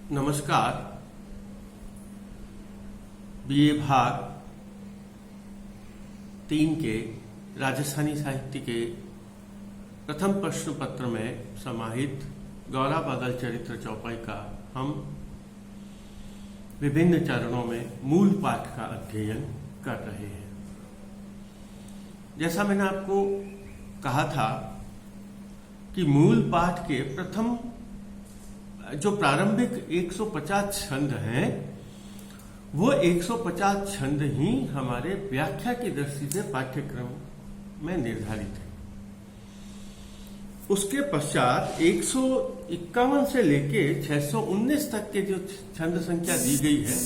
नमस्कार। बीए भाग 3 के राजस्थानी साहित्य के प्रथम प्रश्न पत्र में समाहित गौरा बादल चरित्र चौपाई का हम विभिन्न चरणों में मूल पाठ का अध्ययन कर रहे हैं। जैसा मैंने आपको कहा था कि मूल पाठ के प्रथम जो प्रारंभिक 150 छंद हैं, वो 150 छंद ही हमारे व्याख्या की दृष्टि से पाठ्यक्रम में निर्धारित है। उसके पश्चात 151 से लेके 619 तक के जो छंद संख्या दी गई है,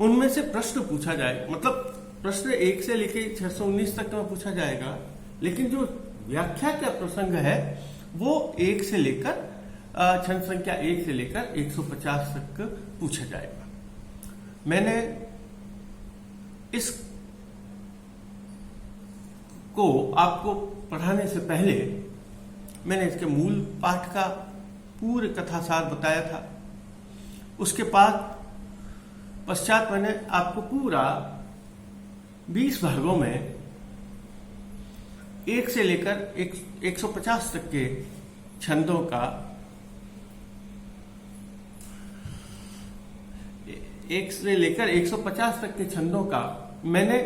उनमें से प्रश्न पूछा जाए, मतलब प्रश्न 1 से लेके 619 तक में पूछा जाएगा, लेकिन जो व्याख्या का प्रसंग है वो 1 से लेकर छंद संख्या 1 से लेकर 150 तक पूछा जाएगा। मैंने इस को आपको पढ़ाने से पहले मैंने इसके मूल पाठ का पूर्ण कथासार बताया था। उसके पश्चात मैंने आपको पूरा 20 भागों में 1 से लेकर 150 तक के छंदों का 1 से लेकर 150 तक के छंदों का मैंने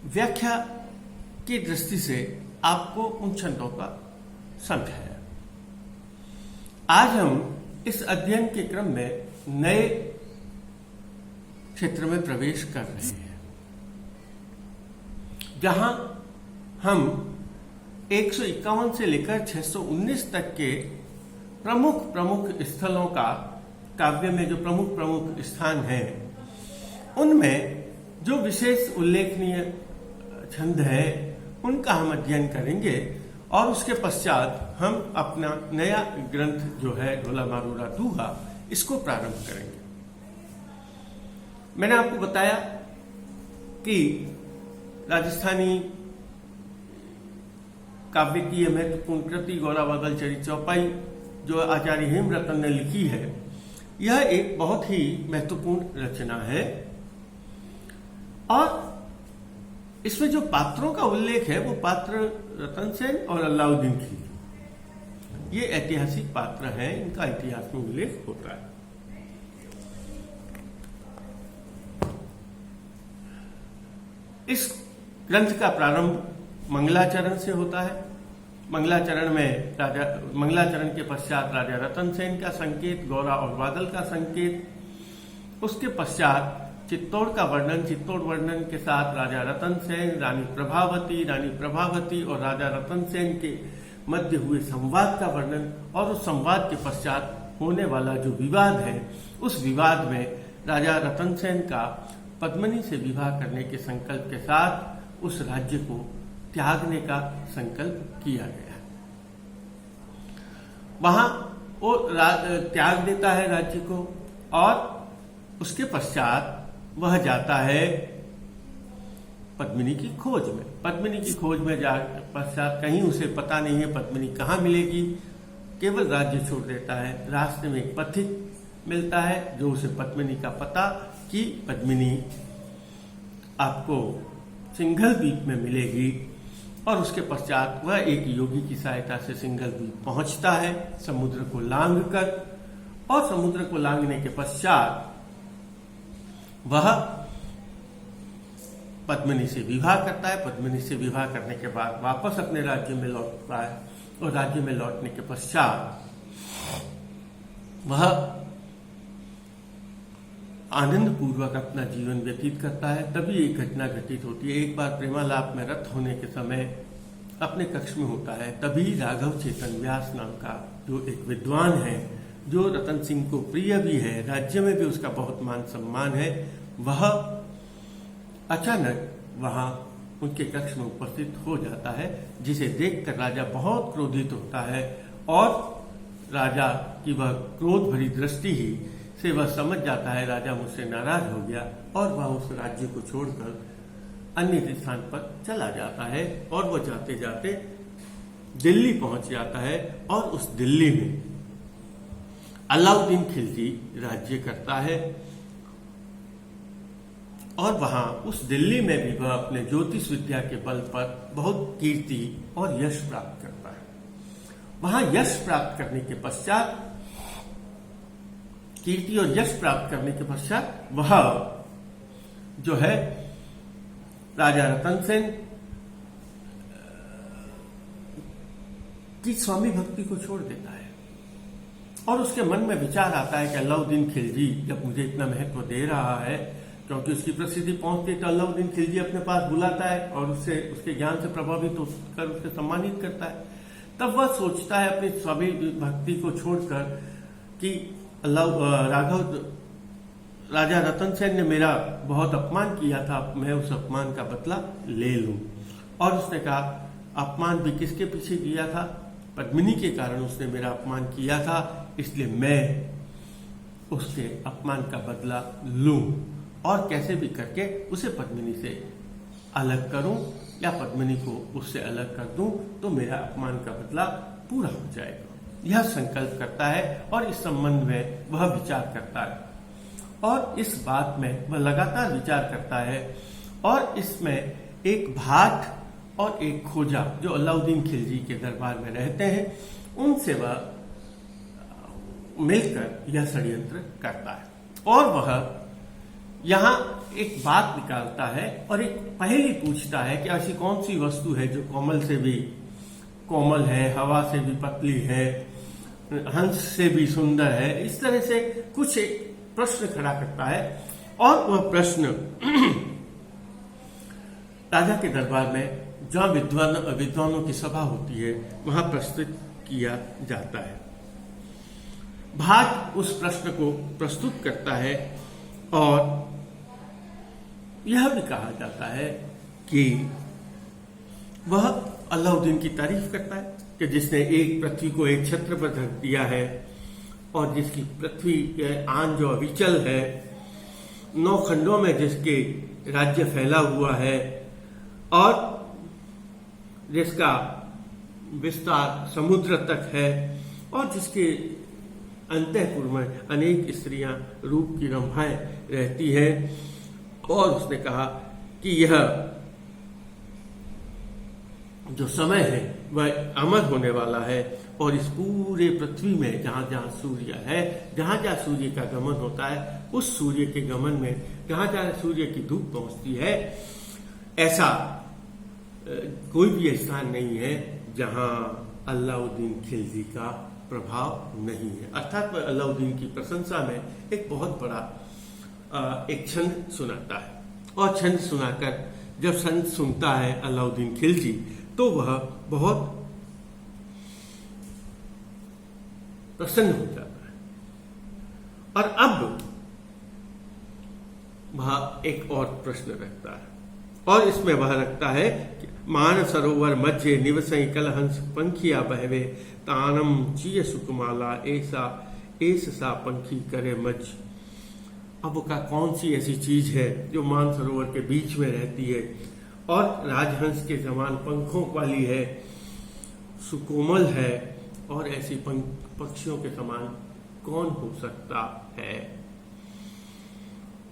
व्याख्या की दृष्टि से आपको उन छंदों का समझाया। आज हम इस अध्ययन के क्रम में नए क्षेत्र में प्रवेश कर रहे हैं, जहां हम 151 से लेकर 619 तक के प्रमुख स्थलों का, काव्य में जो प्रमुख स्थान हैं, उनमें जो विशेष उल्लेखनीय छंद है उनका हम अध्ययन करेंगे और उसके पश्चात हम अपना नया ग्रंथ जो है ढोला मारूरा दूहा, इसको प्रारंभ करेंगे। मैंने आपको बताया कि राजस्थानी काव्य की यह महत्वपूर्ण कृति गौरा बादल चरित्र चौपाई जो आचार्य हेमरतन ने लिखी है, यह एक बहुत ही महत्वपूर्ण रचना है और इसमें जो पात्रों का उल्लेख है वो पात्र रतन सेन और अलाउद्दीन खिलजी, ये ऐतिहासिक पात्र हैं, इनका इतिहास में उल्लेख होता है। इस ग्रंथ का प्रारंभ मंगलाचरण से होता है। मंगलाचरण के पश्चात राजा रतन सेन का संकेत, गौरा और बादल का संकेत, उसके पश्चात चित्तौड़ का वर्णन, चित्तौड़ वर्णन के साथ राजा रतन सेन, रानी प्रभावती और राजा रतन सेन के मध्य हुए संवाद का वर्णन, और उस संवाद के पश्चात होने वाला जो विवाद है, उस विवाद में राजा रतन सेन का पद्मिनी से विवाह करने के संकल्प के साथ उस राज्य को त्यागने का संकल्प किया गया। वहां वो त्याग देता है राज्य को और उसके पश्चात वह जाता है पद्मिनी की खोज में। पद्मिनी की खोज में जा पश्चात कहीं उसे पता नहीं है पद्मिनी कहाँ मिलेगी, केवल राज्य छोड़ देता है। रास्ते में एक पथिक मिलता है जो उसे पद्मिनी का पता कि पद्मिनी आपको सिंघल द्वीप में मिलेगी, और उसके पश्चात वह एक योगी की सहायता से सिंघल द्वीप पहुंचता है समुद्र को लांघ कर, और समुद्र को लांघने के पश्चात वह पद्मिनी से विवाह करता है। पद्मिनी से विवाह करने के बाद वापस अपने राज्य में लौटता है, और राज्य में लौटने के पश्चात वह आनंद पूर्वक अपना जीवन व्यतीत करता है। तभी एक घटना घटित होती है। एक बार प्रेमालाप में रत होने के समय अपने कक्ष में होता है, तभी राघव चेतन व्यास नाम का जो एक विद्वान है, जो रतन सिंह को प्रिय भी है, राज्य में भी उसका बहुत मान सम्मान है, वह अचानक वहां उनके कक्ष में उपस्थित हो जाता है, जिसे देखकर राजा बहुत क्रोधित होता है, और राजा की वह क्रोध भरी दृष्टि ही से वह समझ जाता है राजा मुझसे नाराज हो गया, और वह उस राज्य को छोड़कर अन्य स्थान पर चला जाता है, और वह जाते जाते दिल्ली पहुंच जाता है, और उस दिल्ली में अलाउद्दीन खिलजी राज्य करता है और वहां उस दिल्ली में भी वह अपने ज्योतिष विद्या के बल पर बहुत कीर्ति और यश प्राप्त करता है। वहां यश प्राप्त करने के पश्चात, कीर्ति और यश प्राप्त करने के पश्चात वह जो है राजा रतन सेन की स्वामी भक्ति को छोड़ देता है और उसके मन में विचार आता है कि अलाउद्दीन खिलजी जब मुझे इतना महत्व दे रहा है, क्योंकि उसकी प्रसिद्धि पहुंचती तो अलाउद्दीन खिलजी अपने पास बुलाता है और उससे उसके ज्ञान से प्रभावित होकर उसे सम्मानित करता है। तब वह सोचता है अपनी स्वामी भक्ति को छोड़कर कि राजा रतन सेन ने मेरा बहुत अपमान किया था, मैं उस अपमान का बदला ले लूं। और उसने कहा अपमान भी किसके पीछे किया था? पद्मिनी के कारण उसने मेरा अपमान किया था, इसलिए मैं उसके अपमान का बदला लूं और कैसे भी करके उसे पद्मिनी से अलग करूं या पद्मिनी को उससे अलग कर दूं तो मेरा अपमान का बदला पूरा हो जाएगा। यह संकल्प करता है और इस संबंध में वह विचार करता है और इस बात में वह लगातार विचार करता है और इसमें एक भाट और एक खोजा जो अलाउद्दीन खिलजी के दरबार में रहते हैं उनसे वह मिलकर यह षड्यंत्र करता है और वह यहां एक बात निकालता है और एक पहेली पूछता है कि ऐसी कौन सी वस्तु है जो कोमल से भी कोमल है, हवा से भी पतली है, हंस से भी सुंदर है। इस तरह से कुछ एक प्रश्न खड़ा करता है और वह प्रश्न राजा के दरबार में जहां विद्वानों की सभा होती है वहां प्रस्तुत किया जाता है। भाट उस प्रश्न को प्रस्तुत करता है और यह भी कहा जाता है कि वह अलाउद्दीन की तारीफ करता है कि जिसने एक पृथ्वी को एक छत्र पर रख दिया है और जिसकी पृथ्वी आन जो अविचल है, 9 खंडों में जिसके राज्य फैला हुआ है और जिसका विस्तार समुद्र तक है और जिसके अंतःपुर में अनेक स्त्रियां रूप की रंभाएं रहती है। और उसने कहा कि यह जो समय है वह अमर होने वाला है और इस पूरे पृथ्वी में जहां जहां सूर्य है, जहां जहां सूर्य का गमन होता है, उस सूर्य के गमन में जहां जहां सूर्य की धूप पहुंचती है, ऐसा कोई भी स्थान नहीं है जहां अलाउद्दीन खिलजी का प्रभाव नहीं है। अर्थात वह अलाउद्दीन की प्रशंसा में एक बहुत बड़ा एक छंद सुनाता है और छंद सुनाकर जब छंद सुनता है अलाउद्दीन खिलजी तो वह बहुत प्रसन्न हो जाता है और अब वह एक और प्रश्न रखता है और इसमें वह रखता है कि मान सरोवर मध्य निवसई कलहंस पंखिया बहवे तानम चीय सुकुमाला ऐसा सा पंखी करे मज। अब का कौन सी ऐसी चीज है जो मान सरोवर के बीच में रहती है और राजहंस के समान पंखों वाली है, सुकोमल है और ऐसी पक्षियों के समान कौन हो सकता है?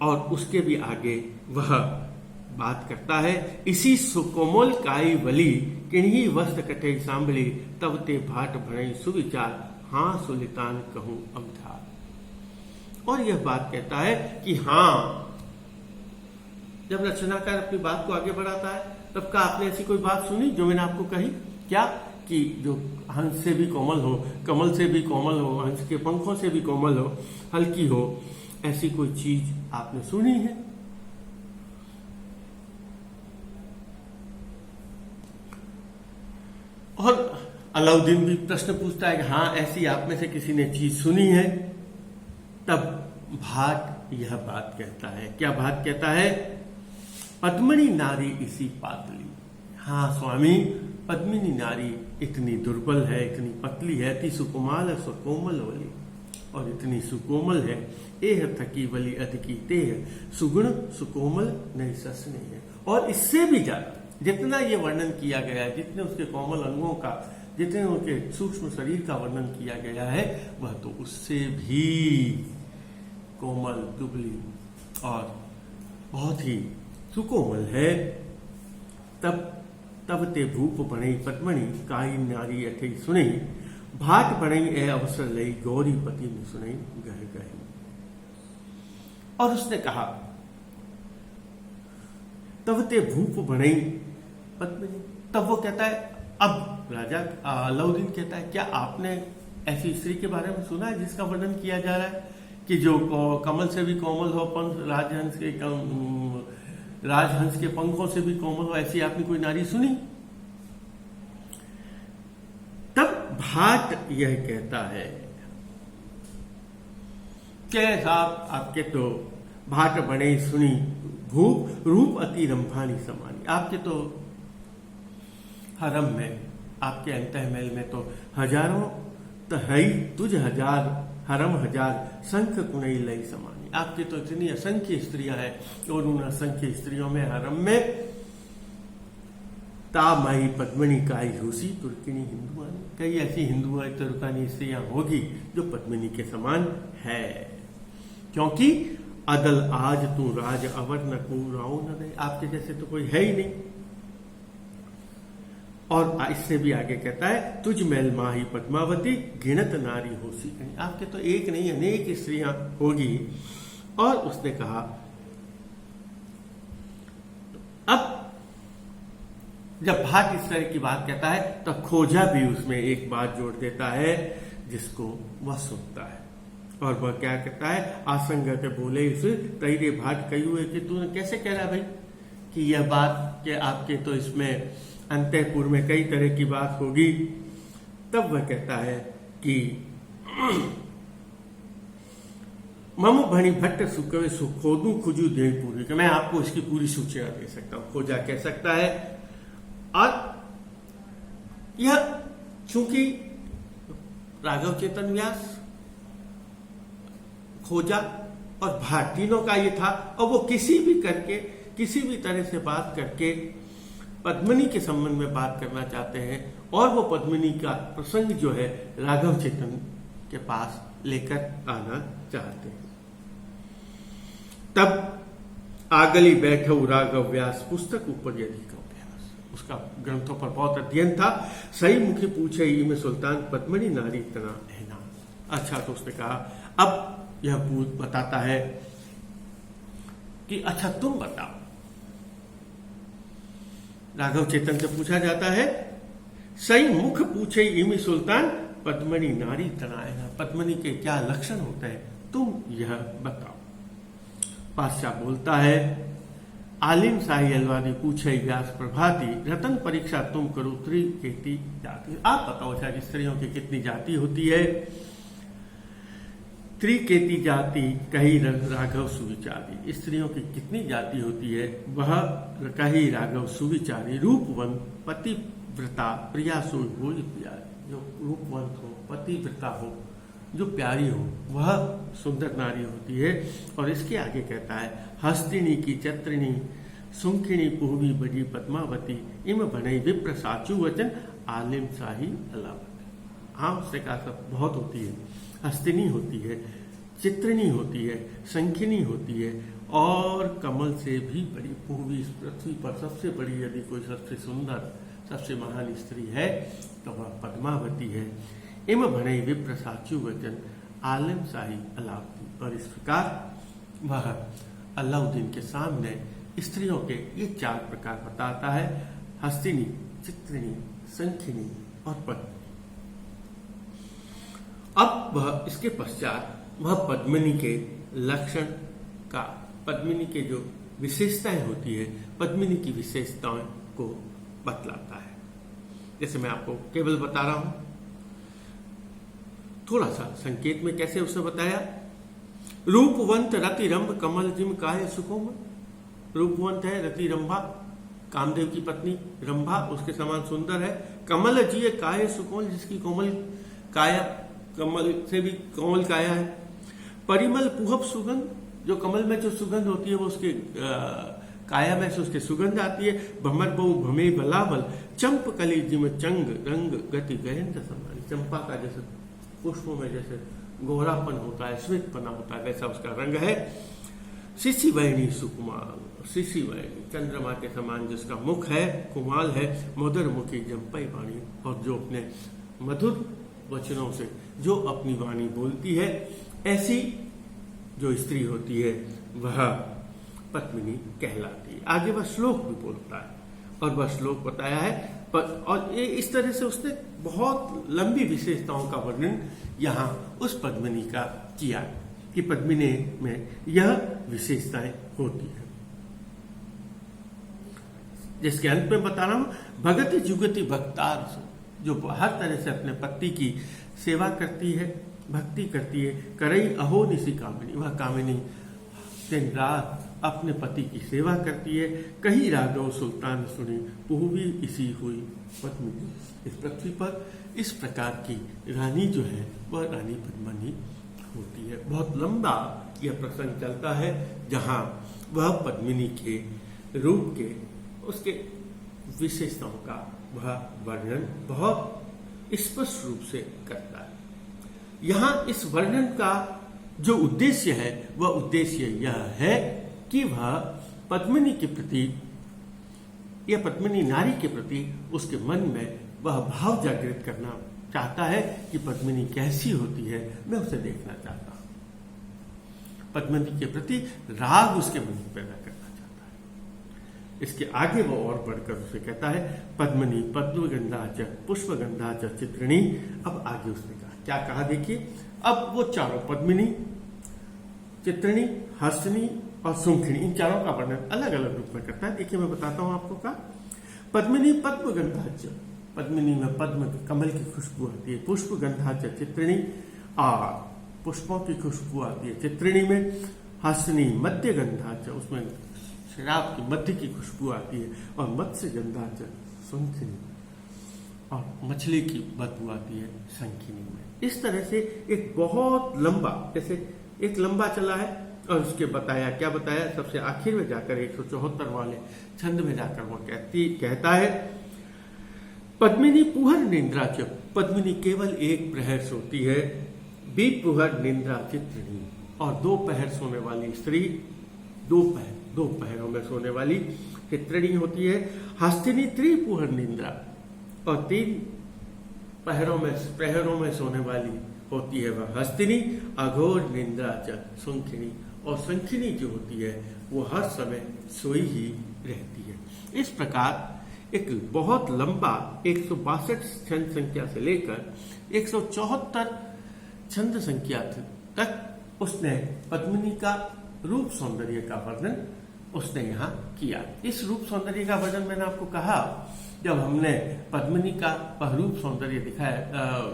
और उसके भी आगे वह बात करता है, इसी सुकोमल काई वली किन्हीं वस्त्र कटे सांभली तब ते भाट भणई सुविचार हाँ सुलितान कहूं अवधार। और यह बात कहता है कि हाँ, जब रचनाकार अपनी बात को आगे बढ़ाता है तब का आपने ऐसी कोई बात सुनी जो मैंने आपको कही क्या कि जो हंस से भी कोमल हो, कमल से भी कोमल हो, हंस के पंखों से भी कोमल हो, हल्की हो, ऐसी कोई चीज आपने सुनी है? और अलाउद्दीन भी प्रश्न पूछता है कि हाँ ऐसी आप में से किसी ने चीज सुनी है? तब भाट यह बात कहता है, क्या बात कहता है? पद्मिनी नारी इसी पातली। हाँ स्वामी, पद्मिनी नारी इतनी दुर्बल है, इतनी पतली है, इतनी सुकुमाल है, सुकोमल वाली और इतनी सुकोमल है, एह थकी वली अधकी तेह सुगुण सुकोमल नहीं सस नहीं है। और इससे भी ज्यादा जितना ये वर्णन किया गया है, जितने उसके कोमल अंगों का जितने उनके सूक्ष्म शरीर का वर्णन किया गया है वह तो उससे भी कोमल, दुबली और बहुत ही सुकोमल है। तब ते भूप बणई पद्मणि काई नारी अठई सुनई भाट बणई ए अवसर लई गौरी पति ने सुनई गह गए। और उसने कहा तब ते भूप बणई पद्मणि। तब वो कहता है, अब राजा अलाउद्दीन कहता है, क्या आपने ऐसी स्त्री के बारे में सुना है जिसका वर्णन किया जा रहा है कि जो कमल से भी कोमल हो, राजहंस के पंखों से भी कोमल हो, ऐसी आपने कोई नारी सुनी? तब भाट यह कहता है कि साहब आपके तो भाट बणे सुनी भूप रूप अति रंभानी समानी। आपके तो हरम में, आपके अंतःमहल में तो हजारों तहई तुझ हजार हरम हजार शंख कुणई लई समानी। आपके तो इतनी असंख्य स्त्रियां हैं और उन असंख्य स्त्रियों में हरम में ता माई पद्मिनी काई हुसी तुर्किनी हिंदुआनी। कई ऐसी हिंदुआ तुर्कानी स्त्रियां होगी जो पद्मिनी के समान है, क्योंकि अदल आज तू राज अवर न को राव न दे। आपके जैसे तो कोई है ही नहीं। और इससे भी आगे कहता है तुझ मैल माही पद्मावती गिणत नारी होसी कहीं। आपके तो एक नहीं अनेक स्त्रियां होगी। और उसने कहा अब जब भाट इस तरह की बात कहता है तो खोजा भी उसमें एक बात जोड़ देता है जिसको वह सुनता है। और वह क्या कहता है, आसंगत बोले इस तैरे भाट कही हुए कि तूने कैसे कह रहा भाई कि यह बात कि आपके तो इसमें अंतःपुर में कई तरह की बात होगी। तब वह कहता है कि मम भणी भट्ट सुकवे सुखोदू खुजू दे पूरी, कि मैं आपको इसकी पूरी सूचना दे सकता हूं। खोजा कह सकता है। और यह चूंकि राघव चेतन व्यास, खोजा और भाट तीनों का ये था, और वो किसी भी तरह से बात करके पद्मिनी के संबंध में बात करना चाहते हैं और वो पद्मिनी का प्रसंग जो है राघव चेतन के पास लेकर आना चाहते हैं। तब आगली बैठो राघव व्यास पुस्तक ऊपर यदि का अभ्यास। उसका ग्रंथों पर बहुत अध्ययन था। सही मुखी पूछे ही में सुल्तान पद्मिनी नारी तना है ना। अच्छा, तो उसने कहा अब यह बताता है कि अच्छा तुम बताओ। राघव चेतन से पूछा जाता है, सही मुख पूछे इमी सुल्तान पद्मिनी नारी तनायना। पद्मिनी के क्या लक्षण होते हैं तुम यह बताओ। बादशाह बोलता है, आलिम शाही अलवादी पूछे व्यास प्रभाती रतन परीक्षा तुम करो त्रिकेती जाति। आप बताओ अच्छा स्त्रियों की कितनी जाति होती है? त्रिकेती जाति कही राघव सुविचारी। स्त्रियों की कितनी जाति होती है? वह कही राघव सुविचारी रूपवन पतिव्रता प्रिया सो हो प्यारी। जो रूपवंत हो, पतिव्रता हो, जो प्यारी हो, वह सुंदर नारी होती है। और इसके आगे कहता है, हस्तिनी की चत्रिणी सुंखिणी पुहवी बड़ी पद्मावती इम बने विप्र साचू वचन आलिम शाही अलावती। हाँ, उससे कहा सब बहुत होती है। हस्तिनी होती है, चित्रिणी होती है, संखिनी होती है और कमल से भी बड़ी पूर्वी पृथ्वी पर सबसे बड़ी यदि कोई सबसे सुंदर सबसे महान स्त्री है तो वह पद्मावती है। इम भणे विप्र साचू वचन आलिम शाही अलावती। और इस प्रकार वह अलाउद्दीन के सामने स्त्रियों के ये 4 प्रकार बताता है, हस्तिनी, चित्रिणी, संखिनी और पद्म। अब वह इसके पश्चात वह पद्मिनी के लक्षण का, पद्मिनी के जो विशेषताएं होती है, पद्मिनी की विशेषताओं को बतलाता है। जैसे मैं आपको केवल बता रहा हूं, थोड़ा सा संकेत में कैसे उसे बताया। रूपवंत रति रंभ कमल जिम काय सुकोमल। रूपवंत है, रति रंभा, कामदेव की पत्नी रंभा उसके समान सुंदर है। कमल जिये काय सुकोमल, जिसकी कोमल काया, कमल से भी कोमल काया है। परिमल पुहप सुगंध, जो कमल में जो सुगंध होती है वो उसके काया में से उसके सुगंध आती है। भमर बहु भमे बलाबल चंपकली जिम चंग रंग गति गहेंद्र समानी। चंपा का जैसे पुष्पों में जैसे गोरापन होता है, श्वेतपना होता है, वैसा उसका रंग है। शिशि वैणी सुकुमाल, शिशि वैणी चंद्रमा के समान जिसका मुख है, कुमाल है, मधुर मुखी जंपई वाणी, और जो अपने मधुर वचनों से जो अपनी वाणी बोलती है, ऐसी जो स्त्री होती है वह पद्मिनी कहलाती है। आगे वह श्लोक भी बोलता है, और वह श्लोक बताया है और ये इस तरह से उसने बहुत लंबी विशेषताओं का वर्णन यहाँ उस पद्मिनी का किया कि पद्मिनी में यह विशेषताएं होती है। जिसके अंत में बता रहा हूं, भगति जुगति भक्तार, जो हर तरह से अपने पति की सेवा करती है, भक्ति करती है। करई अहो निशि कामिनी, वह कामिनी दिन रात अपने पति की सेवा करती है। कही राघव सुल्तान सुनी, पुहवी इसी हुई पद्मिनी। इस पृथ्वी पर इस प्रकार की रानी जो है वह रानी पद्मिनी होती है। बहुत लंबा यह प्रसंग चलता है जहां वह पद्मिनी के रूप के उसके विशेषताओं का वह वर्णन बहुत स्पष्ट रूप से करता है। यहां इस वर्णन का जो उद्देश्य है वह उद्देश्य यह है कि वह पद्मिनी के प्रति या पद्मिनी नारी के प्रति उसके मन में वह भाव जागृत करना चाहता है कि पद्मिनी कैसी होती है, मैं उसे देखना चाहता हूं। पद्मिनी के प्रति राग उसके मन में पैदा करना चाहता है। इसके आगे वो और बढ़कर उसे कहता है, पद्मिनी पद्मगंधा च पुष्पगंधा च चित्रिणी। अब आगे उसने कहा, क्या कहा देखिए। अब वो चारों पद्मिनी, चित्रिणी, हर्षिणी और सुंखिणी, इन चारों का वर्णन अलग अलग रूप में करता है। देखिए मैं बताता हूं आपको का। पद्मिनी पद्मगंधा च, पद्मिनी में पद्म कमल की खुशबू आती है। पुष्पगंधा च चित्रिणी, और पुष्पों की खुशबू आती है चित्रिणी में। हर्षिणी मध्यगंधा च, उसमें शराब की मध्य की खुशबू आती है। और मत्स्य गंधा च सुंखिणी, और मछली की बदबू आती है शंखिनी में। इस तरह से एक बहुत लंबा, जैसे एक लंबा चला है और उसके बताया, क्या बताया, सबसे आखिर में जाकर 174 वाले छंद में जाकर वो कहता है, पद्मिनी पुहर निंद्रा च, पद्मिनी केवल एक प्रहर सोती है। पुहर निंद्रा चित्रिणी, और 2 पहर सोने वाली स्त्री, 2 पहरों में सोने वाली चित्रिणी होती है। हस्तिनी त्रिपुहर निंद्रा, और 3 प्रहरों में सोने वाली होती है वह हस्तिनी। अघोर निंद्रा च सुंखिनी, और शंखिनी जो होती है वो हर समय सोई ही रहती है। इस प्रकार एक बहुत लंबा 162 छंद संख्या से लेकर 174 छंद संख्या तक उसने पद्मिनी का रूप सौंदर्य का वर्णन उसने यहाँ किया। इस रूप सौंदर्य का वर्णन मैंने आपको कहा, जब हमने पद्मिनी का रूप सौंदर्य दिखाया,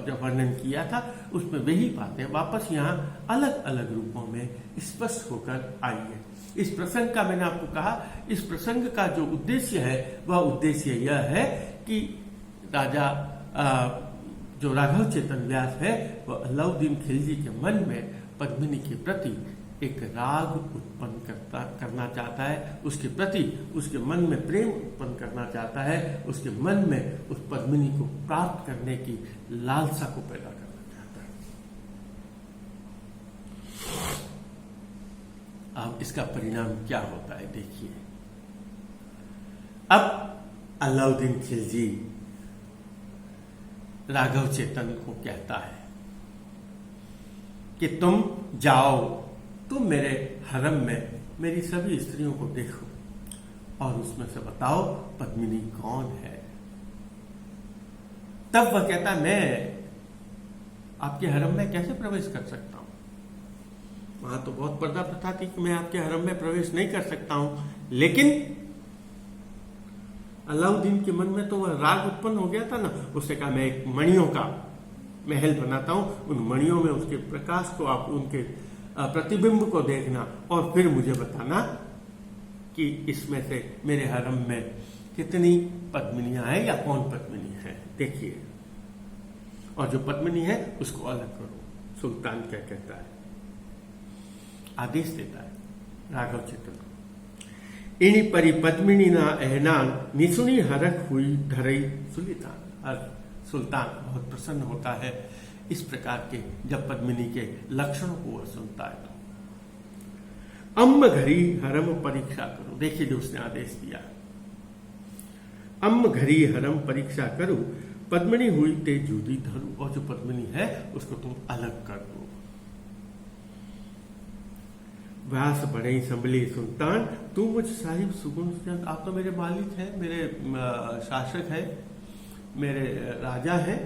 जब वर्णन किया था, उसमें वही बातें वापस यहाँ अलग अलग रूपों में स्पष्ट होकर आई है। इस प्रसंग का मैंने आपको कहा, इस प्रसंग का जो उद्देश्य है वह उद्देश्य यह है कि राजा जो राघव चेतन व्यास है वह अलाउद्दीन खिलजी के मन में पद्मिनी के प्रति एक राग उत्पन्न करना चाहता है, उसके प्रति उसके मन में प्रेम उत्पन्न करना चाहता है, उसके मन में उस पद्मिनी को प्राप्त करने की लालसा को पैदा करना चाहता है। अब इसका परिणाम क्या होता है देखिए। अब अलाउद्दीन खिलजी राघव चेतन को कहता है कि तुम जाओ, तुम मेरे हरम में मेरी सभी स्त्रियों को देखो और उसमें से बताओ पद्मिनी कौन है। तब वह कहता, मैं आपके हरम में कैसे प्रवेश कर सकता हूं? वहां तो बहुत पर्दा प्रथा थी कि मैं आपके हरम में प्रवेश नहीं कर सकता हूं। लेकिन अलाउद्दीन के मन में तो वह राग उत्पन्न हो गया था ना। उसने कहा, मैं एक मणियों का महल बनाता हूं, उन मणियों में उसके प्रकाश को, आप उनके प्रतिबिंब को देखना और फिर मुझे बताना कि इसमें से मेरे हरम में कितनी पद्मिनियां हैं या कौन पद्मिनी है। देखिए, और जो पद्मिनी है उसको अलग करो। सुल्तान क्या कहता है, आदेश देता है राघव चेतन को। इनी परी पद्मिनी ना एहनान निसुनी हरक हुई धरई सुल्तान। और सुल्तान बहुत प्रसन्न होता है इस प्रकार के जब पद्मिनी के लक्षणों को वह सुनता है। तो अम्म घरी हरम परीक्षा करो, देखिए जो उसने आदेश दिया, अम्म घरी हरम परीक्षा करो, पद्मिनी हुई ते जूदी धरू, और जो पद्मिनी है उसको तुम अलग कर दो। व्यास बड़े संभली सुल्तान, तू मुझ साहिब सुगुण सुजन, आप तो मेरे मालिक हैं, मेरे शासक है, मेरे राजा है,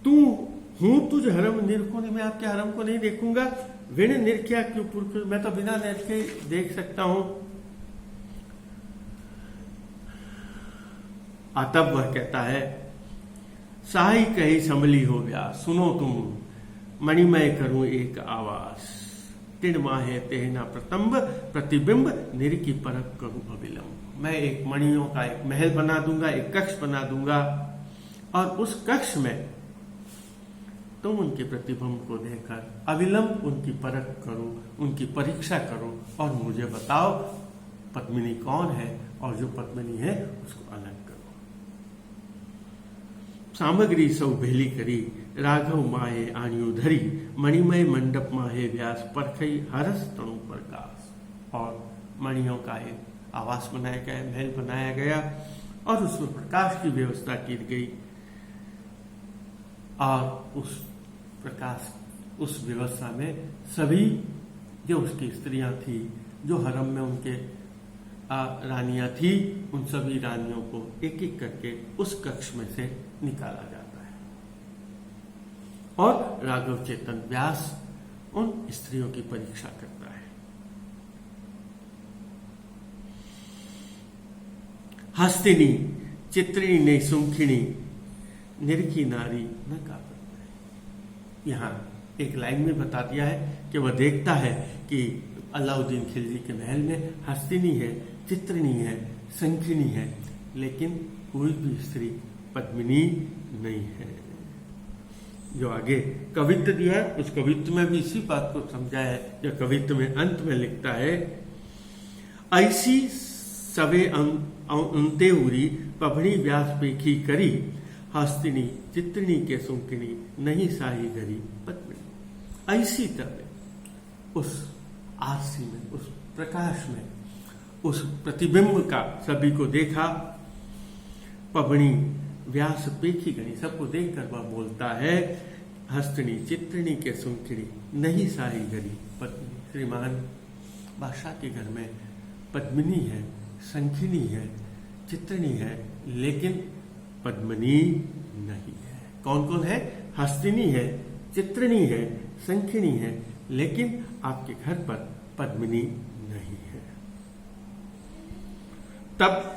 तू हूं तुझ हरम निरखो, मैं आपके हरम को नहीं देखूंगा। विण निरख्या क्यों पुरख, मैं तो बिना निरखे देख सकता हूं। तब वह कहता है, साही कही संभली हो गया, सुनो तुम मणिमय करूं एक आवास, तिण माहे तेहना प्रतंब प्रतिबिंब निरकी परख करूं अविलंब। मैं एक मणियों का एक महल बना दूंगा, एक कक्ष बना दूंगा, और उस कक्ष में तुम उनके प्रतिबिंब को देखकर अविलंब उनकी परख करो, उनकी परीक्षा करो, और मुझे बताओ पद्मिनी कौन है, और जो पद्मिनी है उसको अलग करो। सामग्री सौ भेली करी, राघव माहे आनियो धरी, मणिमय मंडप माहे व्यास परखई हरस तणु प्रकाश। और मणियों का एक आवास बनाया गया, महल बनाया गया, और उसमें प्रकाश की व्यवस्था की गई, और उस प्रकाश उस व्यवस्था में सभी जो उसकी स्त्रियां थी, जो हरम में उनके रानियां थी, उन सभी रानियों को एक एक करके उस कक्ष में से निकाला जाता है, और राघव चेतन व्यास उन स्त्रियों की परीक्षा करता है। हस्तिनी चित्रिणी ने सुंखिणी निरखी नारी न कापत। यहां एक लाइन में बता दिया है कि वह देखता है कि अलाउद्दीन खिलजी के महल में हस्तिनी है, चित्रिणी है, संखिनी है, लेकिन कोई भी स्त्री पद्मिनी नहीं है। जो आगे कवित्व दिया है, उस कवित्व में भी इसी बात को समझाया है, जो कवित्व में अंत में लिखता है, ऐसी सवे अंते उरी पभड़ी व्यास पेखी करी, हस्तिनी चित्रिणी के सुंकिनी नहीं साही गरी पद्मिनी। ऐसी तरह उस आरसी में, उस प्रकाश में, उस प्रतिबिंब का सभी को देखा, पबनी व्यास पेखी गई, सबको देखकर वह बोलता है, हस्तिनी चित्रिणी के सुंकिनी नहीं साही गरी पद्मिनी। श्रीमान बादशाह के घर में पद्मिनी है, संखिनी है, चित्रिणी है, लेकिन पद्मिनी नहीं है। कौन कौन है? हस्तिनी है, चित्रिणी है, संखिनी है, लेकिन आपके घर पर पद्मिनी नहीं है। तब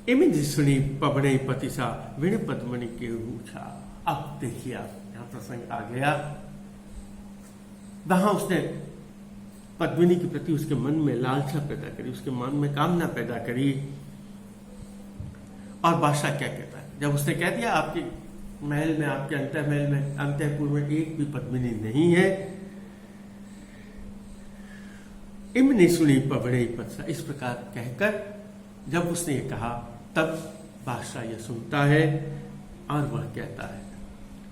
इमिज सुनी पबने पतिसा विण पद्मिनी के ऊंचा। अब देखिए, आप यहां प्रसंग आ गया, वहां उसने पद्मिनी के प्रति उसके मन में लालसा पैदा करी, उसके मन में कामना पैदा करी। और बादशाह क्या कहता है, जब उसने कह दिया आपके महल में, आपके अंतःमहल में, अंतःपुर में एक भी पद्मिनी नहीं है, इमने सुनी पबड़े पत्सा, इस प्रकार कहकर जब उसने ये कहा, तब बादशाह यह सुनता है और वह कहता है,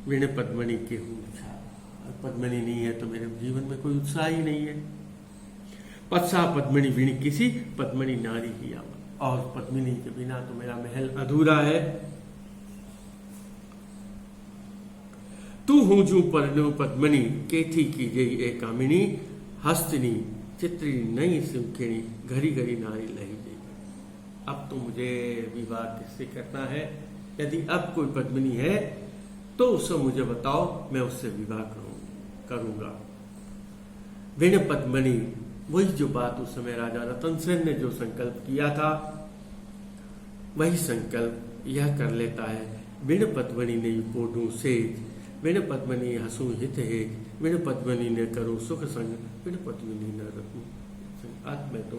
वीण पद्मिनी के उत्साह, पद्मिनी नहीं है तो मेरे जीवन में कोई उत्साह ही नहीं है। पत्सा पद्मिनी वीण किसी पद्मिनी नारी ही आवा, और पद्मिनी के बिना तो मेरा महल अधूरा है। तू हूं जू परनो पद्मिनी केथी की जई ए कामिनी, हस्तिनी चित्रिणी नई सुंखिणी घरी घरी नारी लही गई। अब तो मुझे विवाह किससे करना है? यदि अब कोई पद्मिनी है तो उससे मुझे बताओ, मैं उससे विवाह करूंगा। वीण पद्मिनी, वही जो बात उस समय राजा रतन सेन ने जो संकल्प किया था, वही संकल्प यह कर लेता है। वीण पद्मिनी ने पोडू सेज, वीण पद्मिनी हंसू हित हेज, वीण पद्मिनी ने करो सुख संग, वीण पद्मिनी न रखूं संग। आज मैं तो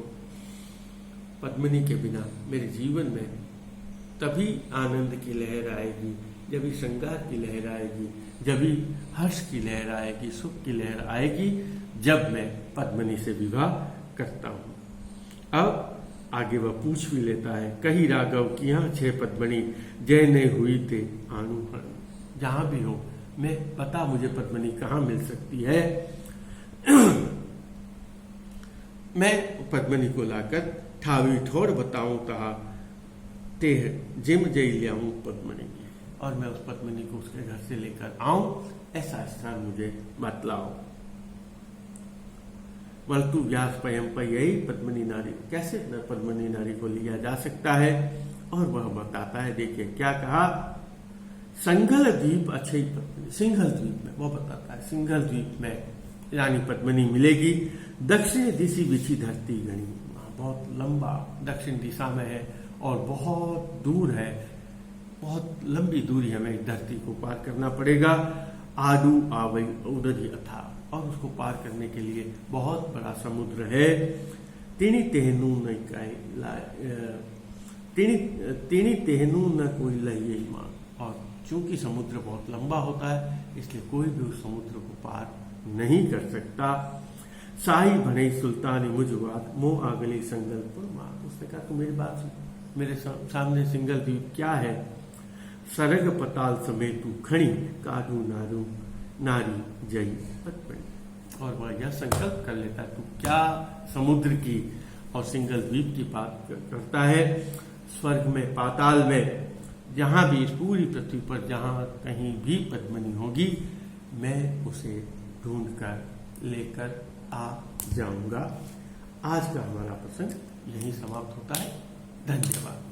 पद्मिनी के बिना मेरे जीवन में तभी आनंद की लहर आएगी, जब भी श्रृंगार की लहर आएगी, जब भी हर्ष की लहर आएगी, सुख की लहर आएगी, जब मैं पद्मिनी से विवाह करता हूं। अब आगे वह पूछ भी लेता है, कही राघव कि यहाँ 6 पद्मनी जय ने हुई थे आनु हरण। जहां भी हो मैं बता मुझे पद्मनी कहाँ मिल सकती है। मैं पद्मनी को लाकर ठावी ठोर बताऊं कहा ते जिम जई लियाऊं पद्मनी, और मैं उस पद्मनी को उसके घर से लेकर आऊं, ऐसा स्थान मुझे बतलाओ। वल्तु व्यास पयम यही पद्मनी नारी, कैसे पद्मनी नारी को लिया जा सकता है। और वह बताता है, देखिए क्या कहा, सिंघल द्वीप अच्छी पद्मनी, सिंघल द्वीप में, वो बताता है सिंघल द्वीप में रानी पद्मनी मिलेगी। दक्षिण दिशा बिछी धरती गणी, बहुत लंबा दक्षिण दिशा में है और बहुत दूर है, बहुत लंबी दूरी हमें इस धरती को पार करना पड़ेगा। आडू आवई उधर ही अथा, और उसको पार करने के लिए बहुत बड़ा समुद्र है। तिनी तेहनू न तिनी तेहनू न कोई लहिए मान, और चूंकि समुद्र बहुत लंबा होता है इसलिए कोई भी उस समुद्र को पार नहीं कर सकता। शाही भने सुल्तानी मुझवाद मोह आगली संगलपुर मार, उसने कहा तो मेरी बात सुन, मेरे सामने सिंगल द्वीप क्या है। सरग पताल समेत तू खड़ी काडू नारू नारी जई पद्मनी, और वह यह संकल्प कर लेता है, तू क्या समुद्र की और सिंगल द्वीप की बात करता है। स्वर्ग में पाताल में जहां भी, इस पूरी पृथ्वी पर जहां कहीं भी पद्मनी होगी मैं उसे ढूंढ कर लेकर आ जाऊंगा। आज का हमारा प्रसंग यहीं समाप्त होता है। धन्यवाद।